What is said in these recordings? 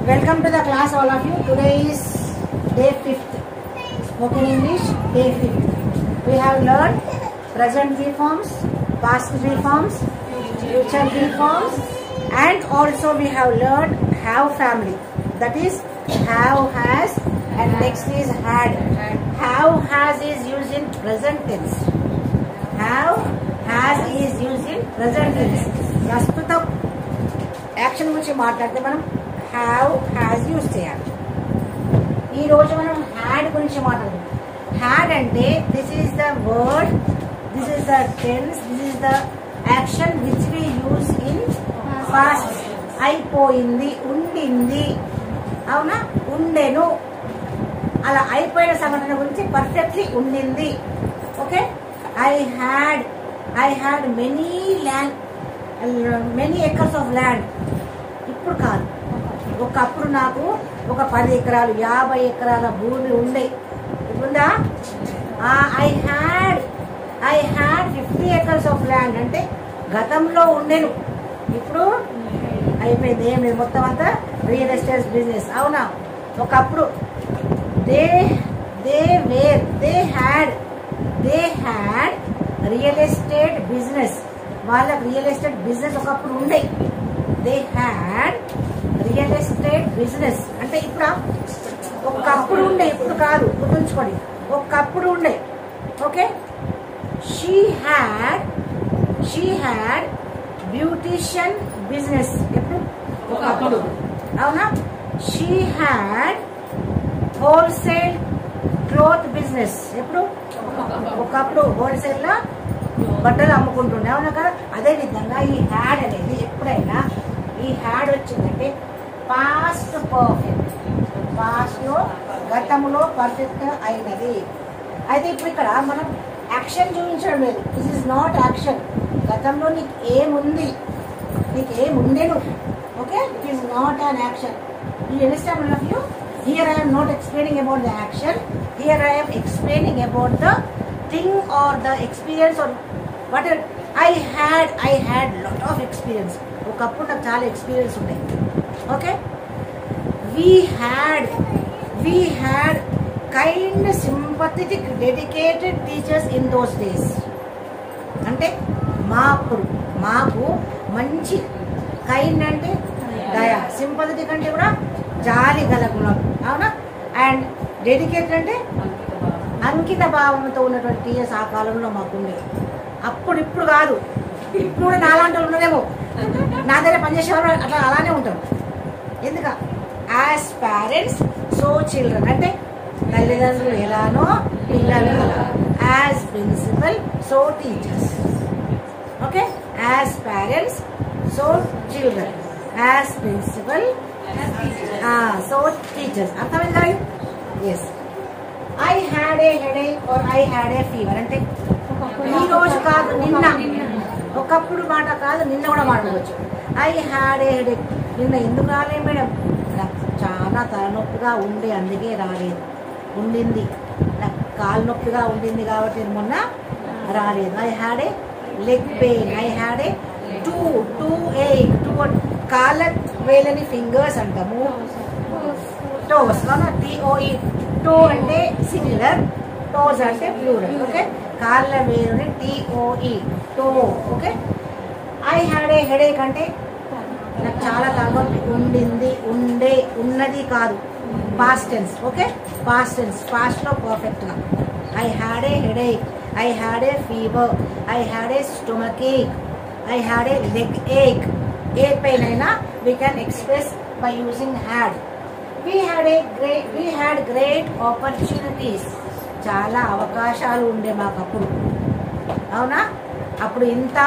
Welcome to the class, all of you. Today is day 5th. Spoken English, day 5th. We have learned present forms, past forms, future forms, and also we have learned have family. That is have, has, and next is had. Have, has is used in present tense. Have, has is used in present tense. ప్రస్తుతం action గురించి మాట్లాడితే మనం have has use చేయాలి. ఈరోజు మనం had గురించి మాట్లాడదాం. Had అంటే this is the word, this is the tense, this is the action which we use in past. అయిపోయింది, ఉండింది, అవునా, ఉండెను, అలా అయిపోయిన సంఘటన గురించి పర్ఫెక్ట్లీ ఉండింది. Okay, I had many acres of land. ఇప్పుడు కాదు, ఒకప్పుడు నాకు ఒక 10 ఎకరాలు 50 ఎకరాల భూమి ఉండే. ఇప్పుడుందా? I had 50 acres of land అంటే గతంలో ఉండేను, ఇప్పుడు అయిపోయింది, ఏం లేదు, మొత్తం అంతా రియల్ ఎస్టేట్ బిజినెస్. అవునా? ఒకప్పుడు they had real estate business. వాళ్ళకి రియల్ ఎస్టేట్ బిజినెస్ ఒకప్పుడు ఉండే. They had real estate business అంటే ఇప్పుడు ఒకప్పుడు ఉండే, ఇప్పుడు కాదు, గుర్తుంచుకోండి, ఒకప్పుడు ఉండే. Okay, she had beautician business. ఎప్పుడు? ఒకప్పుడు. అవునా? She had wholesale cloth business. ఎప్పుడు? ఒకప్పుడు హోల్సేల్ లో బట్టలు అమ్ముకుంటుండే. అవునా కదా? అదే విధంగా ఈ హ్యాడ్ అనేది ఎప్పుడైనా ఈ హ్యాడ్ వచ్చిందంటే పాస్ట్ పర్ఫెక్ట్, పాస్ట్ లో గతంలో పర్ఫెక్ట్ అయినది. అయితే ఇప్పుడు ఇక్కడ మనం యాక్షన్ చూపించడం లేదు. This is not action. గతంలో నీకు ఏముంది, నీకు ఏముండేను. Okay, it is not an action. You understand all of you? Here I am not explaining about the action. Here I am explaining about the thing or the experience or whatever. I had lot of experience. ఒకప్పుడు నాకు చాలా experience ఉన్నాయి. Okay, we had kind, sympathetic, dedicated teachers in those days. అంటే మాకు మంచి, kind అంటే దయ, sympathetic అంటే కూడా జాలి గల గుణం. అవునా? అండ్ డెడికేటెడ్ అంటే అంకిత భావంతో ఉన్నటువంటి టీచర్స్ ఆ కాలంలో మాకుండే. అప్పుడు ఇప్పుడు కాదు, ఇప్పుడు కూడా నాలాంటి వాళ్ళు ఉన్నదేమో, నా దగ్గర పనిచేసేవాళ్ళు అట్లా అలానే ఉంటారు. ఎందుక? యాజ్ పేరెంట్స్ సో చిల్డ్రన్ అంటే తల్లిదండ్రులు ఎలానో పిల్లలు అలా. As principal so teachers. Okay, as parents so children, as principal so teachers. అర్థమైందా? Yes. I had a headache or I had a fever అంటే ఈ రోజు కాదు, నిన్న. ఒకప్పుడు మాట కాదు, నిన్న కూడా మాట్లాడవచ్చు. I had a headache. నిన్న ఎందుకు రాలేదు మేడం? నాకు చాలా తలనొప్పిగా ఉండే, అందుకే రాలేదు. ఉండింది, నాకు కాలు నొప్పిగా ఉండింది కాబట్టి మొన్న రాలేదు. I had a leg pain. I had a toe ache. కాళ్ళ వేలని ఫింగర్స్ అంటాము, టోస్. TOE. టో అంటే సింగులర్, టోస్ అంటే ప్లూరల్. ఓకే, కాళ్ళ వేలుని TOE, toe. Okay, I had a headache అంటే నాకు చాలా తలనొప్పి ఉండింది, ఉన్నది కాదు, past tense. Okay, past tense, past లో పర్ఫెక్ట్ గా. I had a headache, I had a fever, I had a stomach ache, I had a leg Ek. A pain అయినా we can express by using had. We had great opportunities. చాలా అవకాశాలు ఉండే మాకు అప్పుడు. అవునా? అప్పుడు ఇంత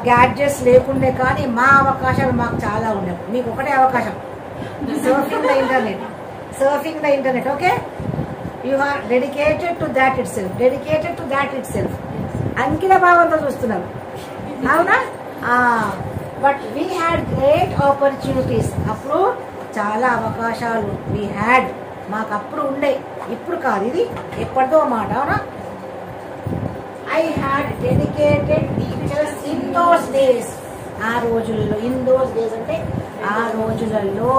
గ్యాడ్జెట్స్ లేకుండే, కానీ మా అవకాశాలు మాకు చాలా ఉండే. మీకు ఒకటే అవకాశం, surfing the internet. Okay, you are dedicated to that itself. అంకిత భావంతో చూస్తున్నారు. అవునా? But we had great opportunities. అప్పుడు చాలా అవకాశాలు వీ హ్యాడ్, మాకు అప్పుడు ఉండే, ఇప్పుడు కాదు, ఇది ఎప్పటిదో మాట. అవునా? I had dedicated teachers in those days. ఆ రోజుల్లో ఇన్ దోస్ డేస్ అంటే ఆ రోజులలో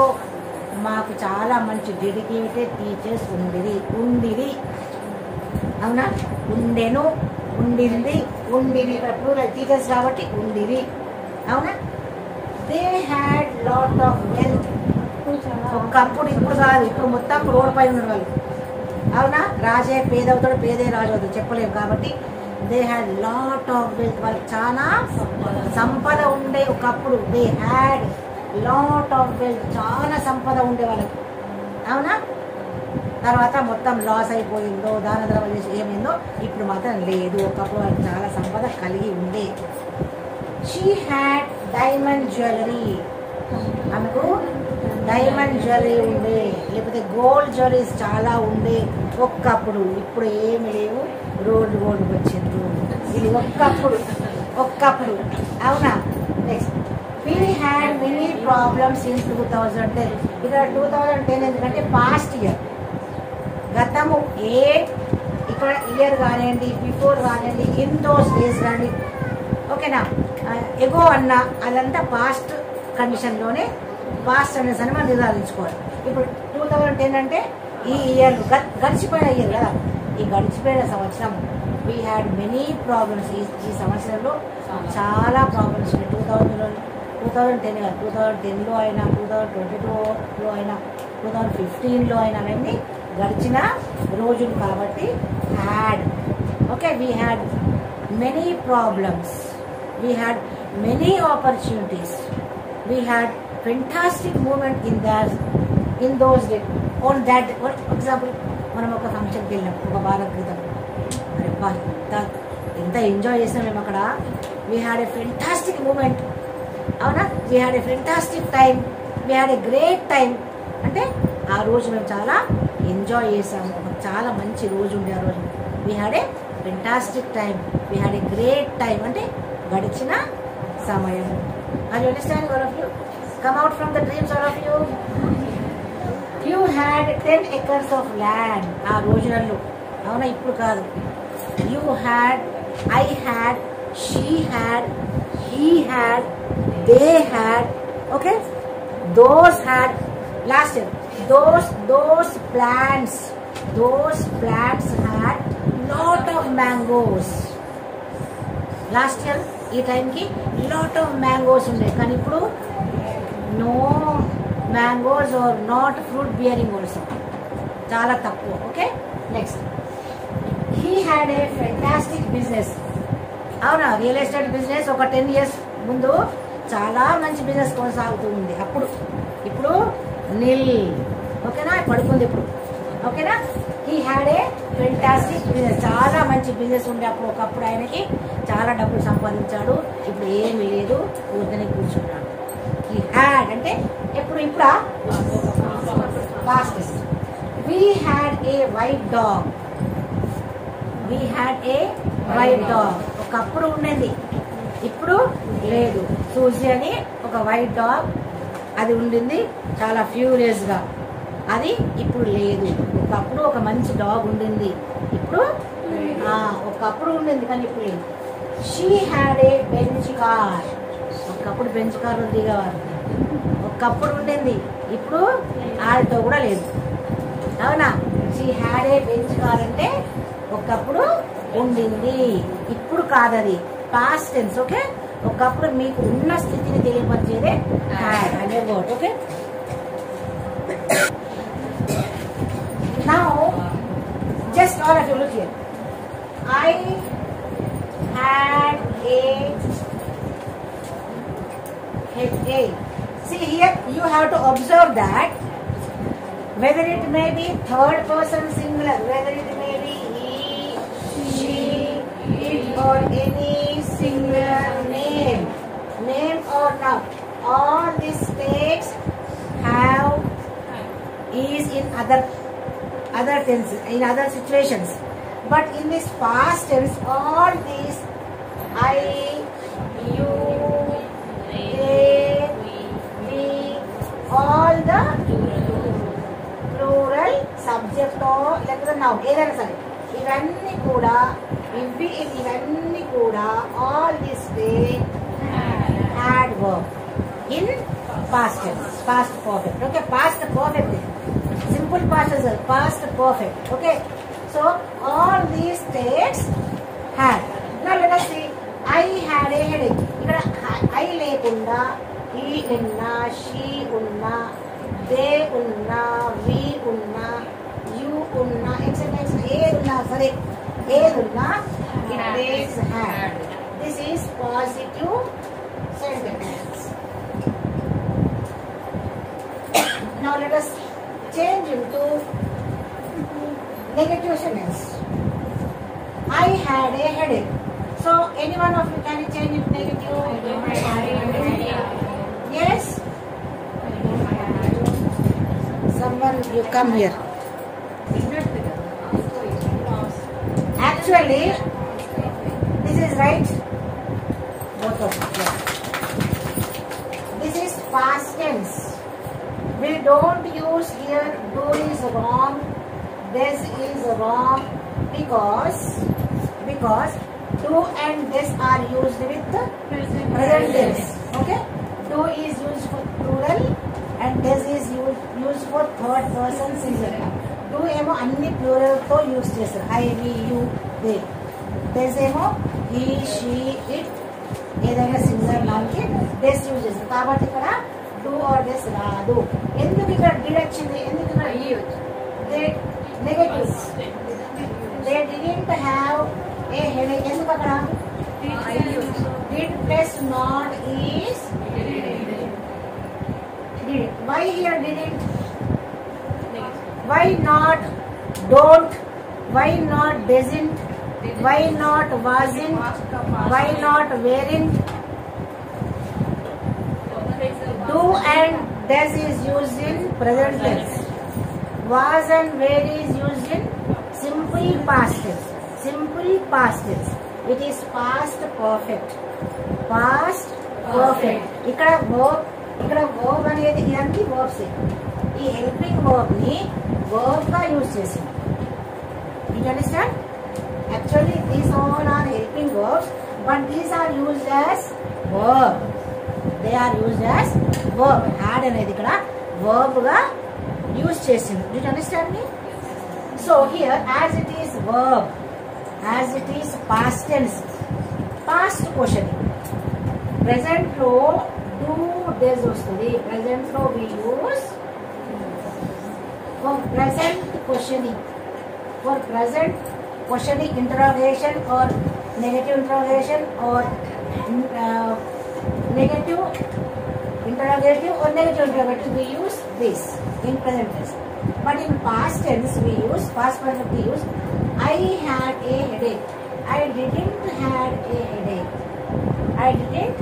మాకు చాలా మంచి డెడికేటెడ్ టీచర్స్ ఉండిరి అవునా, ఉండెను, ఉండింది, ఉండిరి ప్లూరల్ టీచర్స్ కాబట్టి ఉండిరి అవునా. They had lot of wealth. ఒకప్పుడు, ఇప్పుడు కాదు, ఇప్పుడు మొత్తం రోడ్ పైన ఉన్న వాళ్ళు అవునా. రాజే పేదవుతాడు, పేదే రాజు అవుతాడు చెప్పలేము కాబట్టి they had lot of wealth. వాళ్ళకి చాలా సంపద ఉండే ఒకప్పుడు. They had lot of wealth, చాలా సంపద ఉండే వాళ్ళకి అవునా. తర్వాత మొత్తం లాస్ అయిపోయిందో, దాన ధర్మాలు చేసి ఏమైందో, ఇప్పుడు మాత్రం లేదు. ఒకప్పుడు వాళ్ళకి చాలా సంపద కలిగి ఉండే. She had diamond jewellery. ఆమెకు డైమండ్ జ్యువెలరీ ఉండే, లేకపోతే గోల్డ్ జ్యువెలరీస్ చాలా ఉండే ఒక్కప్పుడు. ఇప్పుడు ఏమి లేవు, రోడ్డు వచ్చింది. ఇది ఒక్కప్పుడు అవునా. Next, we had many problems in 2010. ఇక్కడ 2010 ఎందుకంటే పాస్ట్ ఇయర్, గతము. ఇక్కడ ఇయర్ కానివ్వండి, బిఫోర్ కానివ్వండి, ఇన్ దోస్ డేస్ కానీ ఓకేనా. ఎగో అన్న అదంతా పాస్ట్ కండిషన్లోనే, పాస్ట్ అనేసి అని మనం నిర్ధారించుకోవాలి. ఇప్పుడు 2010 అంటే ఈ ఇయర్, గడిచిపోయిన ఇయర్ కదా, ఈ గడిచిపోయిన సంవత్సరం. We had many problems. ఈ సంవత్సరంలో చాలా ప్రాబ్లమ్స్ ఉన్నాయి. 2010 కాదు, 2010లో అయినా, 2022లో అయినా, 2015లో అయినా అవన్నీ గడిచిన రోజులు కాబట్టి had. Okay, we had many problems, we had many opportunities, we had fantastic moment in those day. On that example, మనం ఒక ఫంక్షన్కి వెళ్ళినాం ఒక వారం క్రితం. అరే ఎంత ఎంజాయ్ చేసినాం మేము అక్కడ. We had a fantastic moment అవునా. We had a fantastic time, we had a great time. అంటే ఆ రోజు మేము చాలా ఎంజాయ్ చేసాము, చాలా మంచి రోజు ఉండే ఆ రోజు. We had a fantastic time, we had a great time అంటే గడిచిన సమయం. Are you understanding all of you? Come out from the dreams all of you. You had 10 acres of land. ఆ రోజులలో అవునా, ఇప్పుడు కాదు. You had, I had, she had, he had, they had, okay, those had. Last year, those plants had lot of mangoes. Last year ఈ టైంకి lot of mangoes ఉండే, కానీ ఇప్పుడు no mangoes are not fruit bearing also, చాలా తక్కువ. Okay, next, he had a fantastic business. అవునా, real estate business ఒక 10 years ముందు చాలా మంచి బిజినెస్ కొనసాగుతూ ఉంది. ఇప్పుడు నిల్. ఓకేనా, పడుకుంది ఇప్పుడు. ఓకేనా, he had a fantastic business, చాలా మంచి బిజినెస్ ఉండే అప్పుడు. ఒకప్పుడు ఆయనకి చాలా డబ్బులు సంపాదించాడు, ఇప్పుడు ఏమీ లేదు, ఊరికనే కూర్చున్నాడు. హీ హ్యాడ్ అంటే ఇప్పుడా past. We had a white dog. We had a white dog. ఒకప్పుడు ఉండేది, ఇప్పుడు లేదు. సూజీ అని ఒక వైట్ డాగ్, అది ఉండింది చాలా ఫ్యూరియస్గా, అది ఇప్పుడు లేదు. ఒకప్పుడు ఒక మంచి డాగ్ ఉండింది, ఇప్పుడు ఒకప్పుడు ఉండింది కానీ ఇప్పుడు లేదు. She had a bench car. ఒకప్పుడు బెంచ్ కార్లు దిగేవారు, ఒకప్పుడు ఉండింది, ఇప్పుడు ఆడితో కూడా లేదు. అవునా, she had a bench car అంటే ఒకప్పుడు ఉండింది, ఇప్పుడు కాదది, పాస్ట్ టెన్స్. ఓకే, ఒకప్పుడు మీకు ఉన్న స్థితిని తెలియపరిచేదే హ్యాడ్ అనే word. Okay, now just all of you look here. I had a headache. See here, you have to observe that whether it may be third person singular, whether it may be he, she, it or any singular name or noun, all these states have is in other tenses, in other situations, but in this past tense all these I, you, they, we, all the plural subject or letter noun ఏదైనా సరే ఇవన్నీ కూడా all this day had verb in past tense, past perfect. Okay, past perfect. Simple past as well, past perfect. Okay, so all these states had. Now let us see. I had a headache. ఇక్కడ I లేకుండా he ఉన్నా, she ఉన్నా, they ఉన్నా, we ఉన్నా, you ఉన్నా, etc. ఏది ఉన్నా సరే, ఏది ఉన్నా it takes had. This is positive sentence. Now let us change into negative sentence. I had a headache. So any one of you can change into negative? Yes? Someone, you come here. Actually, this is right. Both of you. This is past tense. We don't use here do is wrong, this is wrong because do and this are used with the present tense. Okay? Do is used for plural and this is used for third person singular. Do ఏమో అన్ని plural తో use చేస్తారు. I, we, you, they. This ఏమో he, she, it ఏదైనా singular noun కి this use చేస్తారు. కాబట్టి ఇక్కడ do or this రాదు. ఎందుకు ఇక్కడ did వచ్చింది? ఎందుకు ఇక్కడ they negatives. They didn't have a headache. ఎందుకు అక్కడ did plus not is did. Why here didn't? Why not don't? Why not doesn't? Why not wasn't? Why not weren't? Do and does is used in present tense. Was and were is used in simple past tense. Simple past tense. It is past perfect. Past perfect. ఇక్కడ verb అనేది ఇవన్నీ verbs. ఈ helping verb ని verb గా use చేసింది. You understand? Actually these all are helping verbs, but these are used as verb. They are used as verb. Had అనేది ఇక్కడ verb గా యూజ్ చేసింది. Did you understand me? So here as it is verb, as it is past tense, past question. Present లో do does వస్తుంది. Present లో we use for present questioning. For present questioning, interrogation or negative interrogation or negative interrogative or negative interrogative, we use this in present tense. But in past tense we use, past perfect we use I had a headache. I didn't had a headache. I didn't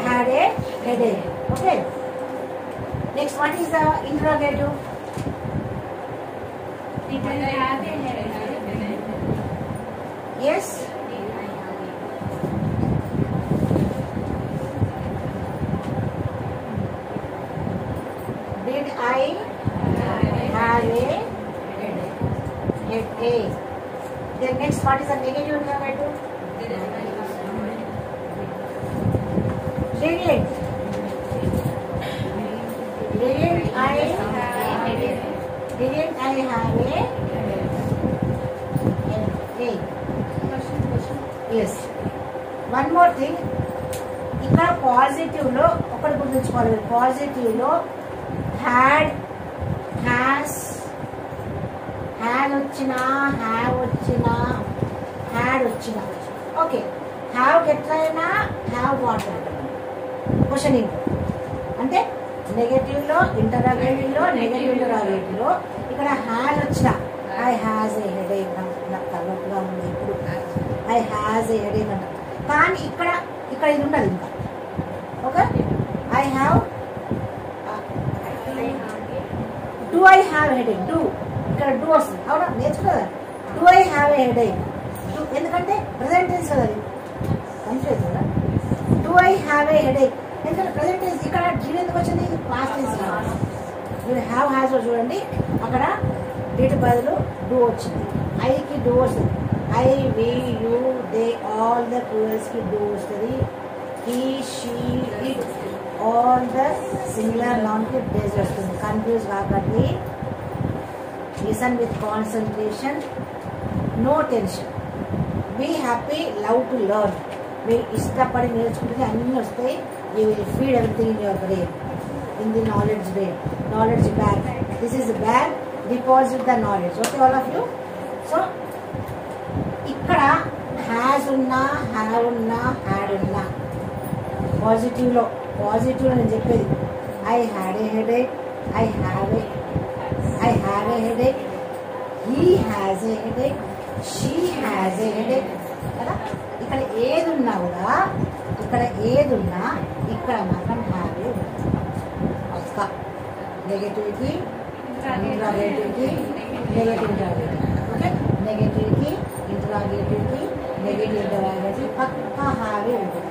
had a headache. Okay. Next, what is the interrogative? Did I have a headache? Yes. Did I have a headache? Then next, what is the negative interrogative? Didn't I have a headache? Yes. One more thing. ఇక్కడ positive లో ఒకటి గుర్తుంచుకోవాలి. Positive లో had, has, had వచ్చినా, have వచ్చినా, had వచ్చినా, okay. Have ఎట్లయినా have water questioning అంటే నెగటివ్ లో, ఇంటరాగేటివ్ లో, నెగటివ్ ఇంటరాగేటివ్ లో ఇక్కడ హ్యాడ్ వచ్చిన ఐ హ్యాజ్ ఏ హెడేక్, నాకు తలనొప్పిగా ఉంది ఇప్పుడు, ఐ హ్యాజ్ ఏ హెడేక్ అంట. కానీ ఇక్కడ ఇది ఉండదు ఇంకా. Okay, I have, do I have headache, do ఇక్కడ డూ వస్తుంది. అవునా, నేర్చుకోదా? Do I have a headache, ఎందుకంటే ప్రెసెంట్ టెన్స్ కదా, అది కన్ఫ్యూజ్ కదా. Do I have a headache ఎందుకంటే ప్రెసెంట్ టెన్స్. ఇక్కడ డిడ్ ఎందుకు వచ్చింది? Past tense. మీరు హ్యావ్ హ్యాస్ చూడండి, అక్కడ డిడ్ బదులు డూ వచ్చింది. ఐకి డూ వస్తుంది. I, we, you, they, all the plurals కి డూ వస్తుంది. he, she, it. All the singular noun ki base వస్తుంది. Confuse కాకండి. Listen with concentration. No tension. Be happy. Love to learn. మీరు ఇష్టపడి నేర్చుకుంటే అన్నీ వస్తాయి. You will feed everything in your brain. In the knowledge brain. Knowledge bag. This is a bag. Deposit the knowledge. Okay, all of you? So, ఇక్కడ has ఉన్నా, have ఉన్నా, had ఉన్నా పాజిటివ్లో నేను చెప్పేది I had a headache, I have a headache, he has a headache, she has a headache కదా. ఇక్కడ ఏదున్నా కూడా ఇక్కడ మాత్రం హ్యావ్ ఏ పక్క. నెగటివ్కి ఇంట్రాగేటివ్కి ఓకే, నెగటివ్కి ఇంట్రాగేటివ్కి నెగటివ్ ఇంట్రాగేటివ్ పక్క హ్యావ్ ఏ ఉంటుంది.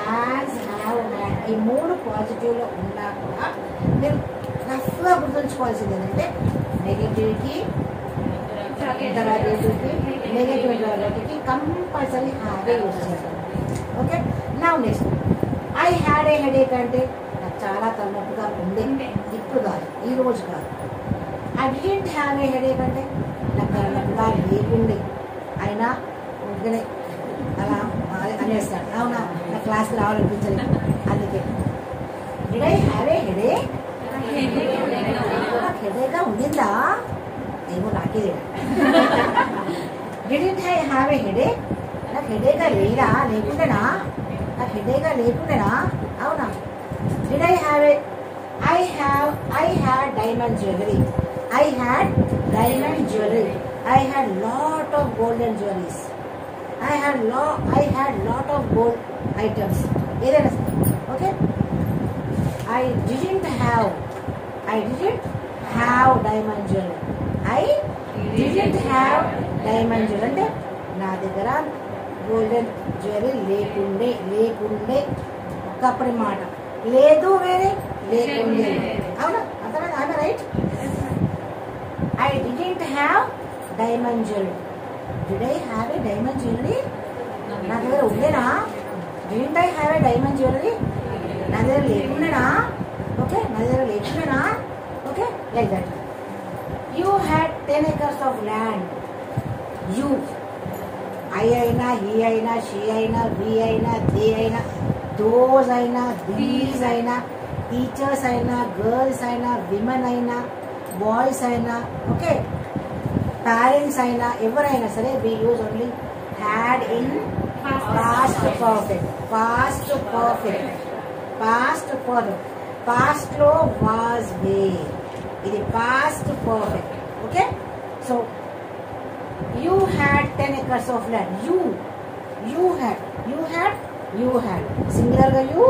హ్యాస్, హ్యావ్, హ్యాడ్ ఈ మూడు పాజిటివ్లో ఉన్నా కూడా మీరు రఫ్గా గుర్తుంచుకోవాల్సింది ఏంటంటే నెగటివ్కి ఇంటరాగేటివ్కి నెగటివ్ ఇంటరాగేటివ్కి కంపల్సరీ హ్యావ్ ఏ యూజ్ చేస్తారు. ఓకే, నా next I had a headache అంటే నాకు చాలా తలనొప్పిగా ఉంది, ఇప్పుడు కాదు, ఈ రోజు కాదు. I didn't have a headache అంటే నాకు తలనొప్పిగా లేకుండే అయినా ఉంటేనే అలా అనేస్తాడు. అవునా, నా క్లాస్కి రావాలనిపించలేదు అందుకే. Did I have a headache? నాకు హెడేక్గా ఉండిందా ఏమో నాకే. Didn't I have a headache? నాకు హెడేక్గా లేదా, లేకుండేనా? నాకు హెడేక్గా లేకుండేనా? అవునా. Did I have A I had diamond jewelry. I had diamond jewelry. I had lot of golden jewelries. I had lot of gold items. Okay. I didn't have diamond jewelry. I didn't have diamond jewelry. అంటే నా దగ్గర golden jewellery లేకుండే ఒకప్పటి మాట. లేదు వేరే లేకుండే. అవునా, అర్థమైంది? I right? I didn't have diamond jewelry. Did I have a diamond jewelry? నా దగ్గర ఉండేనా? Didn't I have a diamond jewelry? నా దగ్గర లేకుండేనా? ఓకే, నా దగ్గర లేకుండేనా? Okay, like that. You had 10 acres of land. You, I అయినా, he అయినా, she అయినా, we అయినా, they అయినా, those అయినా, these అయినా, టీచర్స్ అయినా, గర్ల్స్ అయినా, విమెన్ అయినా, బాయ్స్ అయినా, ఓకే, పేరెంట్స్ అయినా, ఎవరైనా సరే we use only had in past perfect. Past లో was were, ఇది past perfect. Okay, so you had 10 acres of land. You had singular గా you,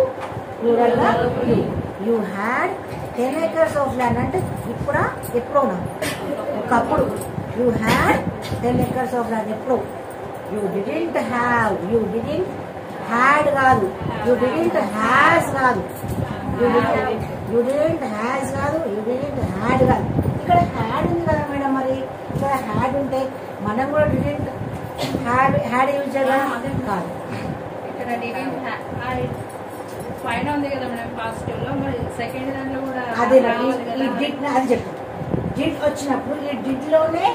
ప్లూరల్ గా you. You had 10 acres of land అంటే ఇప్పుడా ఎప్పుడోనా? ఒకప్పుడు. You had 10 acres of land ఎప్పుడు? You didn't have had కాదు, you didn't has కాదు, you didn't has కాదు, you didn't had కాదు. ఇక్కడ హ్యాడ్ ఉంది కదా మేడం, మరి ఇక్కడ హ్యాడ్ ఉంటే మనం కూడా డిడెంట్ హ్యాడ్ యూజ్ చేయాలి కాదు. ఇక్కడ పైన ఉంది కదా మేడం పాజిటివ్ లో, మరి సెకండ్ దాంట్లో కూడా అదే ఈ డిడ్ అది చెప్పు. డిడ్ వచ్చినప్పుడు ఈ డిడ్ లోనే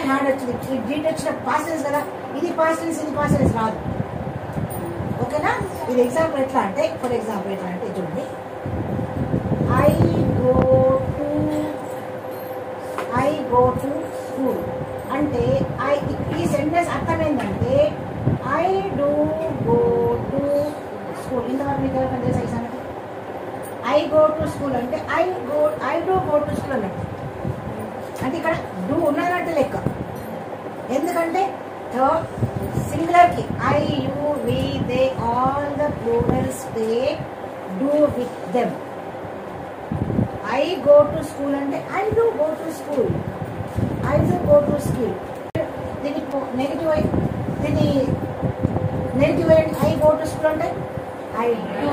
హ్యాడ్ వచ్చింది. ఈ డిడ్ వచ్చిన పాస్ట్ టెన్స్ కదా, ఇది పాస్ట్ టెన్స్ రాదు. ఓకేనా? ఇది ఎగ్జాంపుల్ ఎట్లా అంటే, ఫర్ ఎగ్జాంపుల్ ఎట్లా అంటే చూడండి, ఐ గో టు స్కూల్ అంటే ఈ సెంటెన్స్ అర్థం ఏంటంటే I do go to school. ఇంతవరకు మీకు ఎవరికైనా తెలుసా ఈ సంగతి? ఐ గో టు స్కూల్ అంటే I do go to school అన్నట్టు. అంటే ఇక్కడ డూ ఉన్నదంటే లెక్క. ఎందుకంటే సింగులర్కి I, you, we, they, all the plurals take do with them. I go to school అంటే I do go to school. దీనికి నెగిటివ్ అయింది. ఐ గో టు స్కూల్ అంటే ఐ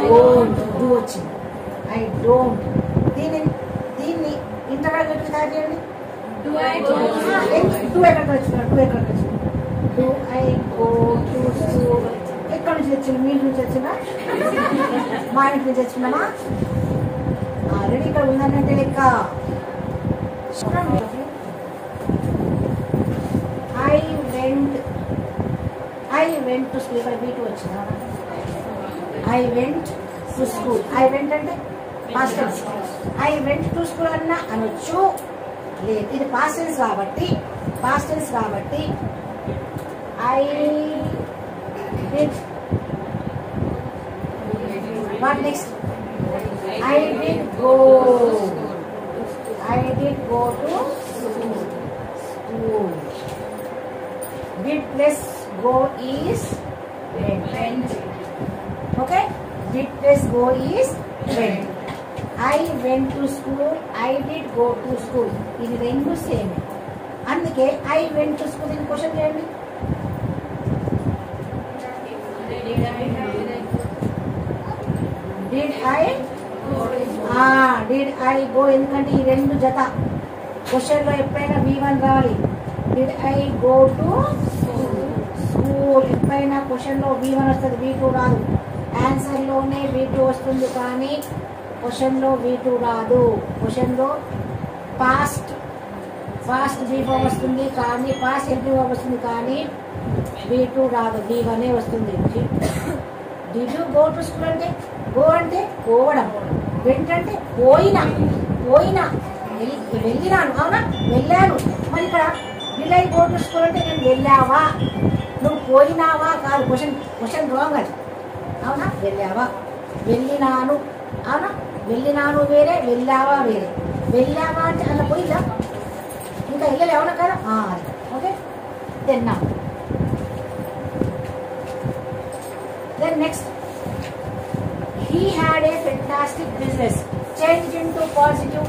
డోంట్, డూ వచ్చింది. I don't. దీన్ని ఇంటరాగేటివ్ తయారు చేయండి. Do ఎక్కడికి వచ్చిన do I go to school. ఎక్కడి నుంచి తెచ్చింది? మీ ఇంటి నుంచి వచ్చిందా? మా ఇంటి నుంచి వచ్చిందమ్మా? ఆల్రెడీ ఇక్కడ ఉందనంటే లెక్క. I went to school. ఇక్కడ B2 వచ్చిందా? I went to school. I went అంటే past tense. I went to school అన్నా అనొచ్చు. లేదు, ఇది past tense కాబట్టి I did. What next? I did go to school. Did plus go is went. Okay? Did plus go is went. I went to school. I did go to school. ఇది రెండు same. అందుకే I went to school ఇది question చేయండి. Did I go? ఎందుకంటే ఈ రెండు జత question లో ఎప్పుడైనా V1 రావాలి. Did I go to school? ఎప్పుడైనా క్వశ్చన్ లో V1 వస్తుంది, V2 రాదు. ఆన్సర్ లోనే V2 వస్తుంది కానీ క్వశ్చన్ లో V2 రాదు. క్వశ్చన్ లో పాస్ట్ V4 వస్తుంది కానీ పాస్ట్ V4 వస్తుంది కానీ V2 రాదు, V1 వస్తుంది. Did you go to school అంటే గో అంటే పోవడం, వెంట అంటే వెళ్ళినాను. అవునా? వెళ్ళాను. మరి ఇక్కడ did I go to school అంటే నేను వెళ్ళావా, నువ్వు పోయినావా కాదు. క్వశ్చన్ రాంగ్ అది. అవునా? వెళ్ళావా, వెళ్ళినాను. అవునా? వెళ్ళినాను వేరే, వెళ్ళావా వేరే. వెళ్ళావా అంటే అలా పోయిందా, ఇంకా వెళ్ళలేవనా కదా. ఓకే, తిన్నా. Then next, he had a fantastic business. Change into positive.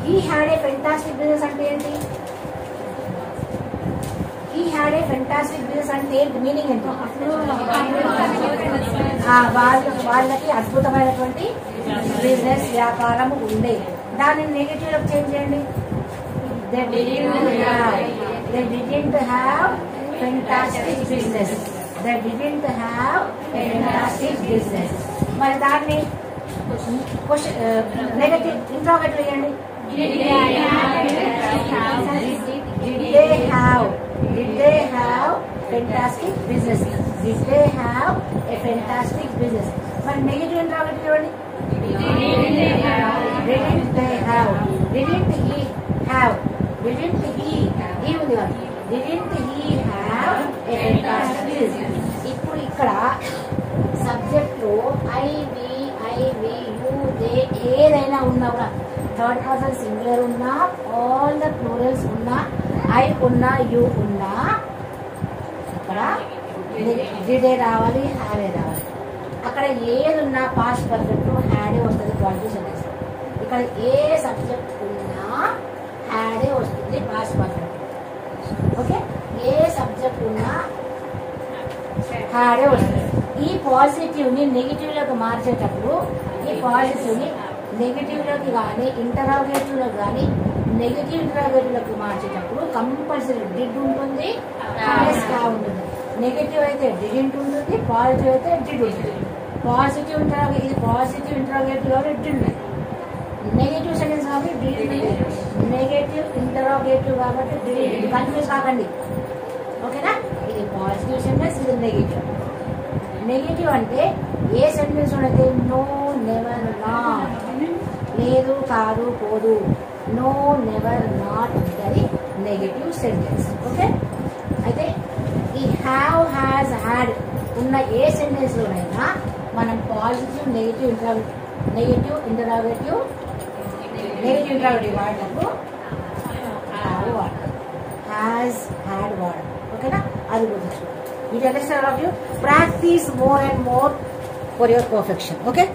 He had a fantastic business అంటే ఏంటి? He had a fantastic business అంటే ఏంటి? మీనింగ్ ఏంటి? వాళ్ళకి అద్భుతమైనటువంటి బిజినెస్ వ్యాపారం ఉండే. దాన్ని నెగటివ్ లో చేంజ్ చేయండి. They didn't have fantastic business. They didn't have fantastic business. మరి దాన్ని నెగటివ్ ఇంట్రోగేటివ్ చేయండి. Did they have fantastic business? Did they have a fantastic business? మరి నెగటివ్ ఇంట్రోగేటివ్ చేయండి. Didn't they have? Didn't he have? Didn't he? ఈ ఉంది కదా. Didn't he have a fantastic business? ఇప్పుడు ఇక్కడ సబ్జెక్ట్ లో I, we, you, they ఏదైనా ఉన్నా కూడా, థర్డ్ పర్సన్ సింగులర్ ఉన్నా, ఆల్ ద ప్లూరల్స్ ఉన్నా, I ఉన్నా, you ఉన్నా, ఇక్కడ డిడ్ రావాలి, హ్యావ్ రావాలి. అక్కడ ఏదున్నా పాస్ట్ పర్ఫెక్ట్ హ్యాడే వస్తుంది, క్వాలిఫికేషన్ వేస్తుంది. ఇక్కడ ఏ సబ్జెక్ట్ ఉన్నా హ్యాడే వస్తుంది, పాస్ట్ పర్ఫెక్ట్. ఓకే, ఏ సబ్జెక్ట్ ఉన్నా హ్యాడే వస్తుంది. ఈ పాజిటివ్ ని నెగిటివ్ లోకి మార్చేటప్పుడు, ఈ పాజిటివ్ ని నెగిటివ్ లోకి కానీ ఇంటరాగేటివ్ లోకి కానీ నెగిటివ్ ఇంటరాగేటివ్ లోకి మార్చేటప్పుడు కంపల్సరీ డిడ్ ఉంటుంది, ఉంటుంది. నెగిటివ్ అయితే డిడింట్ ఉంటుంది, పాజిటివ్ అయితే డిడ్ ఉంటుంది. పాజిటివ్ ఇంటరాగేటివ్, ఇది పాజిటివ్ ఇంటరాగేటివ్ కాబట్టి డిడ్ ఉంటుంది. నెగిటివ్ సెంటెన్స్ కాబట్టి డిడ్ ఉంటుంది. నెగిటివ్ ఇంటరాగేటివ్ కాబట్టి డిడ్. కన్ఫ్యూజ్ కాకండి, ఓకేనా? ఇది పాజిటివ్ సెంటెన్స్, ఇది నెగిటివ్. నెగిటివ్ అంటే ఏ సెంటెన్స్ అయితే నో, నెవర్, నాట్, లేదు, కాదు, పోదు, నో, నెవర్, నాట్ ఉంటుంది నెగిటివ్ సెంటెన్స్. ఓకే, అయితే ఈ హ్యావ్, హ్యాజ్, హ్యాడ్ ఉన్న ఏ సెంటెన్స్ లోనైనా మనం పాజిటివ్, నెగిటివ్ ఇంటరాగేటివ్ వాడినప్పుడు హ్యావ్ వాడతాం, హ్యాజ్, హ్యాడ్ వాడతాం. ఓకేనా? అది గుర్తుంచుకోండి. You understand all of you? Practice more and more for your perfection. Okay?